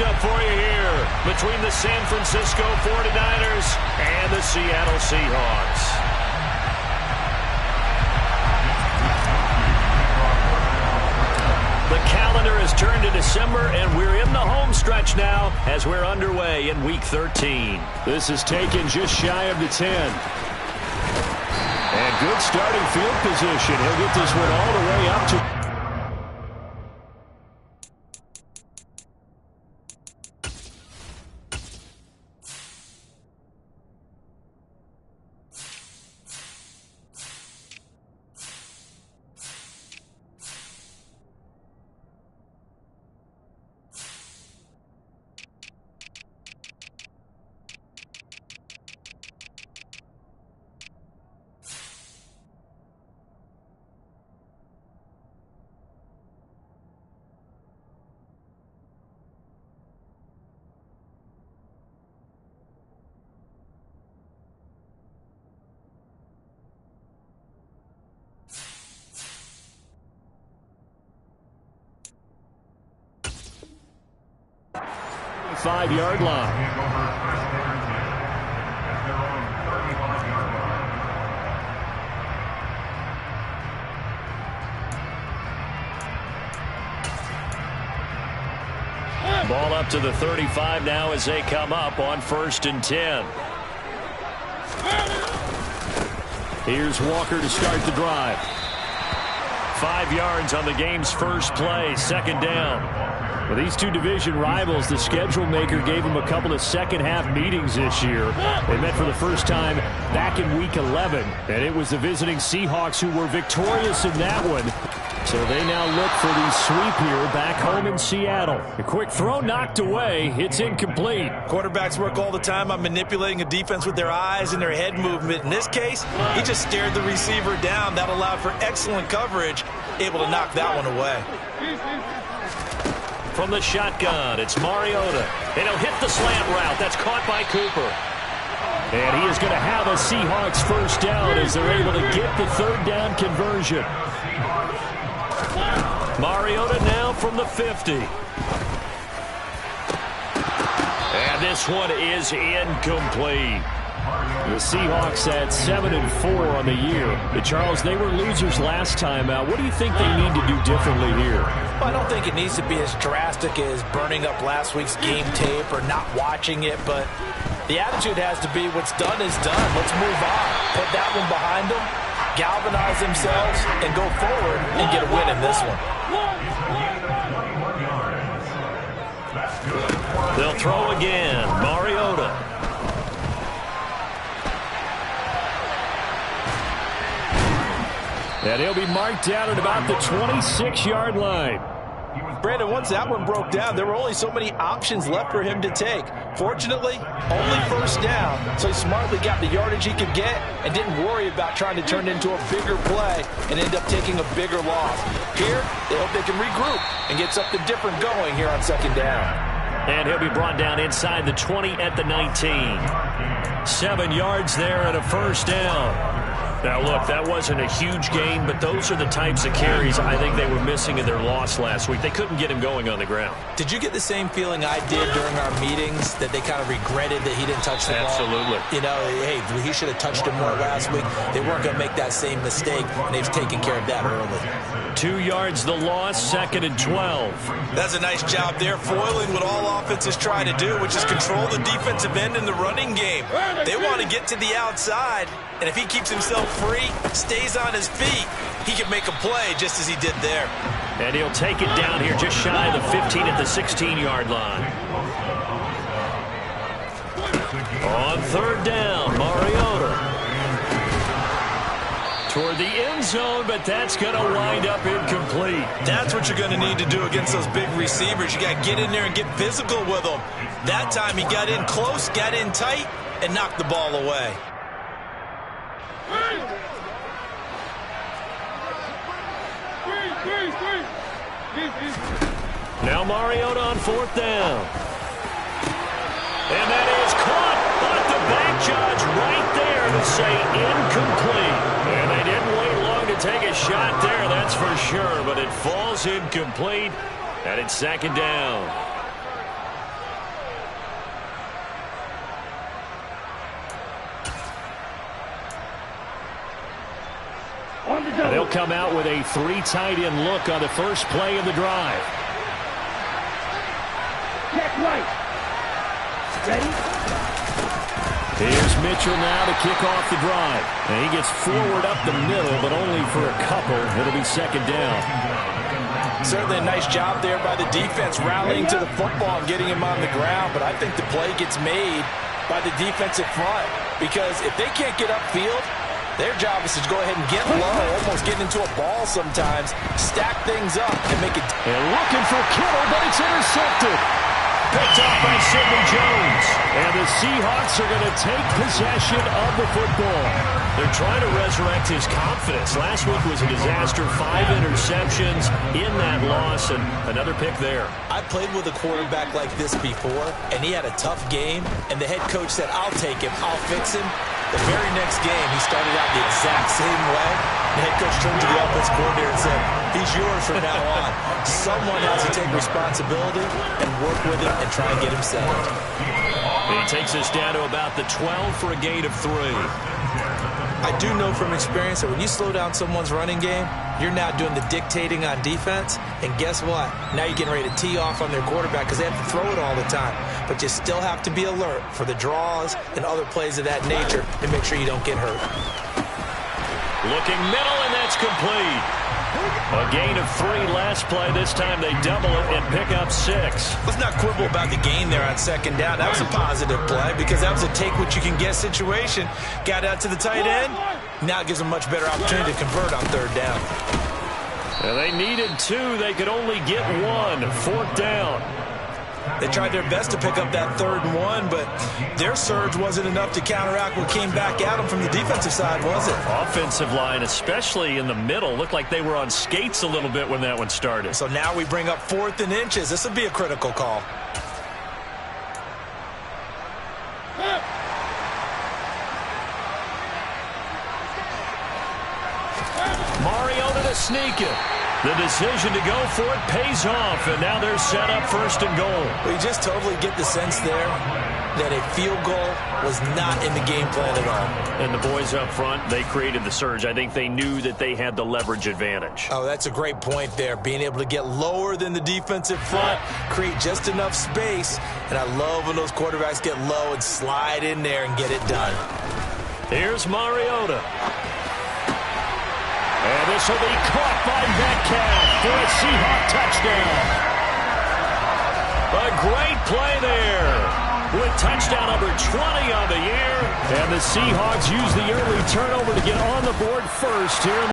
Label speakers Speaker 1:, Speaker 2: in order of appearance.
Speaker 1: matchup for you here between the San Francisco 49ers and the Seattle Seahawks. The calendar has turned to December, and we're in the home stretch now as we're underway in Week 13.
Speaker 2: This is taken just shy of the 10. And good starting field position. He'll get this one all the way up to... Five-yard line.
Speaker 1: Ball up to the 35 now as they come up on 1st and 10.
Speaker 2: Here's Walker to start the drive.
Speaker 1: 5 yards on the game's first play, 2nd down.
Speaker 2: Well, these two division rivals, the schedule maker gave them a couple of second-half meetings this year. They met for the first time back in Week 11, and it was the visiting Seahawks who were victorious in that one. So they now look for the sweep here back home in Seattle. A quick throw knocked away. It's incomplete.
Speaker 3: Quarterbacks work all the time on manipulating a defense with their eyes and their head movement. In this case, he just stared the receiver down. That allowed for excellent coverage, able to knock that one away.
Speaker 1: From the shotgun, it's Mariota. And he'll hit the slant route. That's caught by Cooper.
Speaker 2: And he is going to have a Seahawks first down as they're able to get the 3rd down conversion.
Speaker 1: Mariota now from the 50. And this one is incomplete.
Speaker 2: The Seahawks at 7-4 on the year. Charles, they were losers last time out. What do you think they need to do differently here?
Speaker 3: Well, I don't think it needs to be as drastic as burning up last week's game tape or not watching it, but the attitude has to be what's done is done. Let's move on. Put that one behind them, galvanize themselves, and go forward and get a win in this one.
Speaker 1: They'll throw again. Mariota.
Speaker 2: And he'll be marked down at about the 26-yard line.
Speaker 3: Brandon, once that one broke down, there were only so many options left for him to take. Fortunately, only 1st down, so he smartly got the yardage he could get and didn't worry about trying to turn it into a bigger play and end up taking a bigger loss. Here, they hope they can regroup and get something different going here on 2nd down.
Speaker 1: And he'll be brought down inside the 20 at the 19. 7 yards there and a 1st down. Now, look, that wasn't a huge gain, but those are the types of carries I think they were missing in their loss last week. They couldn't get him going on the ground.
Speaker 3: Did you get the same feeling I did during our meetings, that they kind of regretted that he didn't touch the ball?
Speaker 1: Absolutely.
Speaker 3: You know, hey, he should have touched it more last week. They weren't going to make that same mistake, and they've taken care of that early.
Speaker 1: 2 yards the loss, 2nd and 12.
Speaker 3: That's a nice job there, foiling what all offenses try to do, which is control the defensive end in the running game. They want to get to the outside, and if he keeps himself free, stays on his feet, he can make a play just as he did there.
Speaker 1: And he'll take it down here just shy of the 15 at the 16-yard line. On 3rd down, Mariota. Toward the end zone, but that's going to wind up incomplete.
Speaker 3: That's what you're going to need to do against those big receivers. You got to get in there and get physical with them. That time he got in close, got in tight, and knocked the ball away.
Speaker 1: Now Mariota on 4th down. And that is caught, but the back judge right there to say incomplete. And they didn't wait long to take a shot there, that's for sure. But it falls incomplete, and it's 2nd down.
Speaker 2: They'll come out with a 3 tight end look on the first play of the drive.
Speaker 4: Check right. Ready?
Speaker 2: Here's Mitchell now to kick off the drive. And he gets forward up the middle, but only for a couple. It'll be second down.
Speaker 3: Certainly a nice job there by the defense rallying to the football and getting him on the ground. But I think the play gets made by the defensive front, because if they can't get upfield, their job is to go ahead and get low, almost get into a ball sometimes, stack things up, and make it.
Speaker 2: And looking for Kittle, but it's intercepted.
Speaker 1: Picked off by Sidney Jones.
Speaker 2: And the Seahawks are going to take possession of the football.
Speaker 1: They're trying to resurrect his confidence. Last week was a disaster. 5 interceptions in that loss, and another pick there.
Speaker 3: I played with a quarterback like this before, and he had a tough game, and the head coach said, I'll take him, I'll fix him. The very next game, he started out the exact same way. The head coach turned to the offense coordinator and said, he's yours from now on. Someone has to take responsibility and work with him and try and get him settled.
Speaker 1: He takes us down to about the 12 for a gain of 3.
Speaker 3: I do know from experience that when you slow down someone's running game, you're now doing the dictating on defense. And guess what? Now you're getting ready to tee off on their quarterback because they have to throw it all the time. But you still have to be alert for the draws and other plays of that nature to make sure you don't get hurt.
Speaker 1: Looking middle, and that's complete. A gain of 3 last play. This time they double it and pick up 6.
Speaker 3: Let's not quibble about the gain there on second down. That was a positive play because that was a take-what-you-can-get situation. Got out to the tight end. Now it gives them a much better opportunity to convert on third down.
Speaker 1: And they needed 2. They could only get 1. Fourth down.
Speaker 3: They tried their best to pick up that 3rd and 1, but their surge wasn't enough to counteract what came back at them from the defensive side, was it?
Speaker 1: Offensive line, especially in the middle, looked like they were on skates a little bit when that one started.
Speaker 3: So now we bring up 4th and inches. This will be a critical call.
Speaker 1: Mariota to sneak it. The decision to go for it pays off, and now they're set up 1st and goal.
Speaker 3: We just totally get the sense there that a field goal was not in the game plan at all.
Speaker 1: And the boys up front, they created the surge. I think they knew that they had the leverage advantage.
Speaker 3: Oh, that's a great point there. Being able to get lower than the defensive front, create just enough space, and I love when those quarterbacks get low and slide in there and get it done.
Speaker 1: Here's Mariota.
Speaker 2: And this will be caught by Metcalf for a Seahawk touchdown.
Speaker 1: A great play there with touchdown number 20 on the year.
Speaker 2: And the Seahawks use the early turnover to get on the board first here.